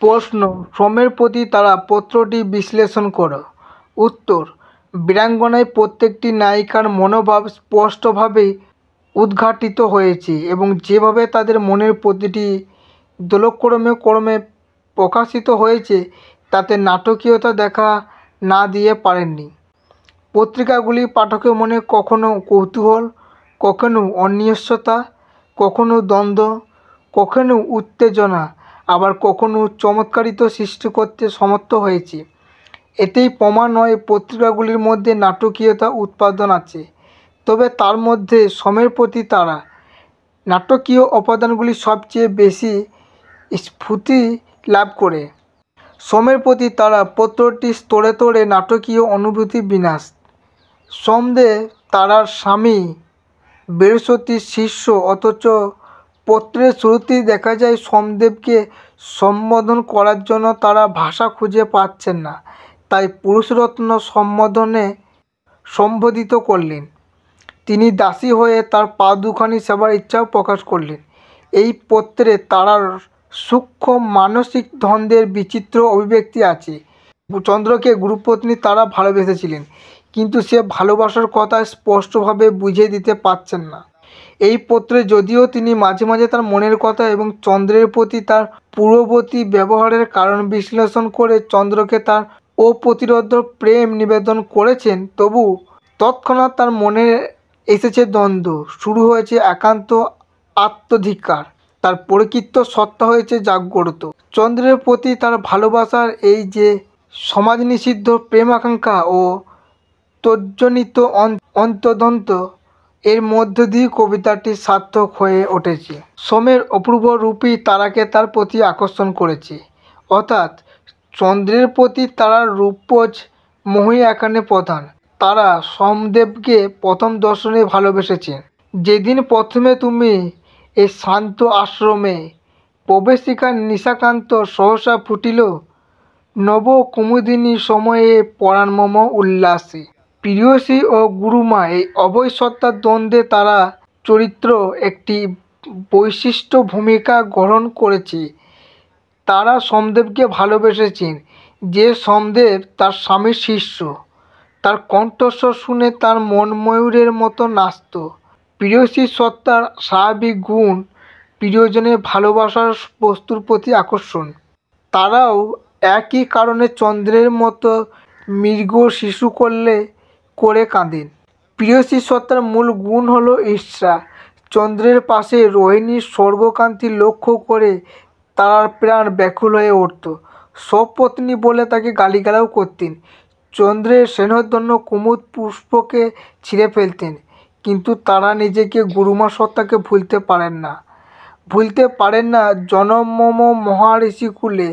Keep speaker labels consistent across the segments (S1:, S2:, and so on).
S1: প্রশ্ন, শ্রমের প্রতি তারা পত্রটি বিশ্লেষণ করো। উত্তর, বীরাঙ্গনায় প্রত্যেকটি নায়িকার মনোভাব স্পষ্টভাবে উদ্ঘাটিত হয়েছে এবং যেভাবে তাদের মনের প্রতিটি দোলক্রমে ক্রমে প্রকাশিত হয়েছে তাতে নাটকীয়তা দেখা না দিয়ে পারেননি। পত্রিকাগুলি পাঠকের মনে কখনো কৌতূহল, কখনো অনিশ্চয়তা, কখনো দ্বন্দ্ব, কখনো উত্তেজনা, আবার কখনো চমৎকারিতা সৃষ্টি করতে সমর্থ হয়েছে। এতেই প্রমাণ হয় পত্রিকাগুলির মধ্যে নাটকীয়তা উৎপাদন আছে। তবে তার মধ্যে শ্রমের প্রতি তারা নাটকীয় উপাদানগুলি সবচেয়ে বেশি স্ফূর্তি লাভ করে। শ্রমের প্রতি তারা পত্রটি স্তরে স্তরে নাটকীয় অনুভূতি বিন্যাস। সোমদেব তারার স্বামী বৃহস্পতির শিষ্য, অথচ পত্রের শুরুতেই দেখা যায় সোমদেবকে সম্বোধন করার জন্য তারা ভাষা খুঁজে পাচ্ছেন না, তাই পুরুষরত্ন সম্বোধনে সম্বোধিত করলেন। তিনি দাসী হয়ে তার পা দুখানি সেবার ইচ্ছাও প্রকাশ করলেন। এই পত্রে তারার সূক্ষ্ম মানসিক দ্বন্দ্বের বিচিত্র অভিব্যক্তি আছে। চন্দ্রকে গুরুপত্নী তারা ভালোবেসেছিলেন, কিন্তু সে ভালোবাসার কথা স্পষ্টভাবে বুঝিয়ে দিতে পারছেন না। এই পত্রে যদিও তিনি মাঝে মাঝে তার মনের কথা এবং চন্দ্রের প্রতি তার পূর্ববর্তী ব্যবহারের কারণ বিশ্লেষণ করে চন্দ্রকে তার অপ্রতিরোধ্য প্রেম নিবেদন করেছেন, তবু তৎক্ষণাৎ তার মনে এসেছে দ্বন্দ্ব, শুরু হয়েছে একান্ত আত্মধিক্কার, তার প্রকৃত সত্তা হয়েছে জাগ্রত। চন্দ্রের প্রতি তার ভালোবাসার এই যে সমাজ নিষিদ্ধ প্রেম আকাঙ্ক্ষা ও তজ্জনিত অন্তর্দ্বন্দ্ব, এর মধ্য দিয়ে কবিতাটি সার্থক হয়ে উঠেছে। সোমের অপূর্ব রূপই তারাকে তার প্রতি আকর্ষণ করেছে, অর্থাৎ চন্দ্রের প্রতি তারার রূপজ মোহই এখানে প্রধান। তারা সোমদেবকে প্রথম দর্শনে ভালোবেসেছেন। যেদিন প্রথমে তুমি এই শান্ত আশ্রমে প্রবেশিকা নিশাকান্ত সহসা ফুটিল নব কুমুদিনী সময়ে পরাণ মম উল্লাসে। প্রেয়সী ও গুরুমা এই অভয় সত্তার দ্বন্দ্বে তারা চরিত্র একটি বৈশিষ্ট্য ভূমিকা গ্রহণ করেছে। তারা সোমদেবকে ভালোবেসেছেন, যে সোমদেব তার স্বামীর শিষ্য। তার কণ্ঠস্বর শুনে তার মন ময়ূরের মতো নাচত। প্রেয়সী সত্তার স্বাভাবিক গুণ প্রিয়জনের ভালোবাসার বস্তুর প্রতি আকর্ষণ। তারাও একই কারণে চন্দ্রের মতো মৃগ শিশু করে কাঁদেন। প্রেয়সী সত্তার মূল গুণ হলো ঈর্ষা। চন্দ্রের পাশে রোহিণীর স্বর্গকান্তি লক্ষ্য করে তার প্রাণ ব্যাকুল হয়ে উঠত। সপত্নী বলে তাকে গালিগালাও করতেন। চন্দ্রের স্নেহধন্য কুমুদ পুষ্পকে ছিঁড়ে ফেলতেন, কিন্তু তারা নিজেকে গুরুমা সত্তাকে ভুলতে পারেন না জনমম মহাঋষিকুলে।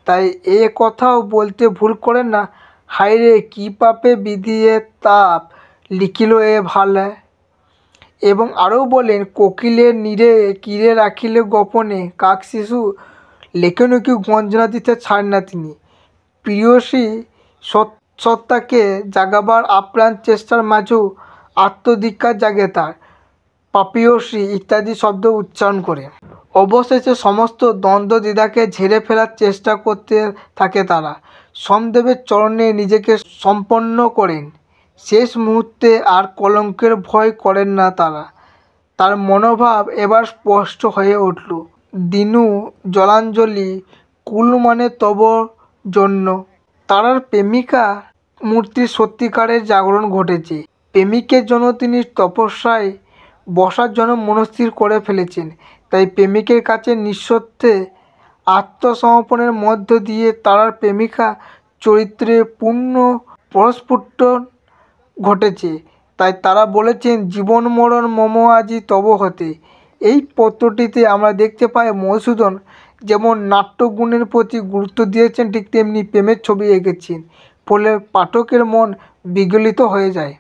S1: তাই এ কথাও বলতে ভুল করেন না, হায়রে কি পাপে বিধিয়ে তাপ লিখিল এ ভালে। এবং আরও বলেন, কোকিলের নীড়ে কিরে রাখিলে গোপনে, কাক শিশু লেখেন কি গঞ্জনা দিতে ছাড়েন না তিনি। প্রেয়সী সত্তাকে জাগাবার আপ্রাণ চেষ্টার মাঝেও আত্মধিক্কার জাগে তার, পাপীয়সী ইত্যাদি শব্দ উচ্চারণ করে। অবশেষে সমস্ত দ্বন্দ্ব দ্বিধাকে ঝেড়ে ফেলার চেষ্টা করতে থাকে তারা। সোমদেবের চরণে নিজেকে সমর্পণ করেন। শেষ মুহূর্তে আর কলঙ্কের ভয় করেন না তারা। তার মনোভাব এবার স্পষ্ট হয়ে উঠল। দিনু জলাঞ্জলি কুল মানে তব জন্য। তারার প্রেমিকা মূর্তির সত্যিকারের জাগরণ ঘটেছে। প্রেমিকের জন্য তিনি তপস্যায় বসার জন্য মনস্থির করে ফেলেছেন। তাই প্রেমিকের কাছে নিঃস্বার্থে আত্মসমর্পণের মধ্য দিয়ে তারার প্রেমিকা চরিত্রে পূর্ণ প্রস্ফুটন ঘটেছে। তাই তারা বলেছেন, জীবন মরণ মম আজি তব হতে। এই পত্রটিতে আমরা দেখতে পাই মধুসূদন যেমন নাট্যগুণের প্রতি গুরুত্ব দিয়েছেন, ঠিক তেমনি প্রেমের ছবি এঁকেছেন, ফলে পাঠকের মন বিগলিত হয়ে যায়।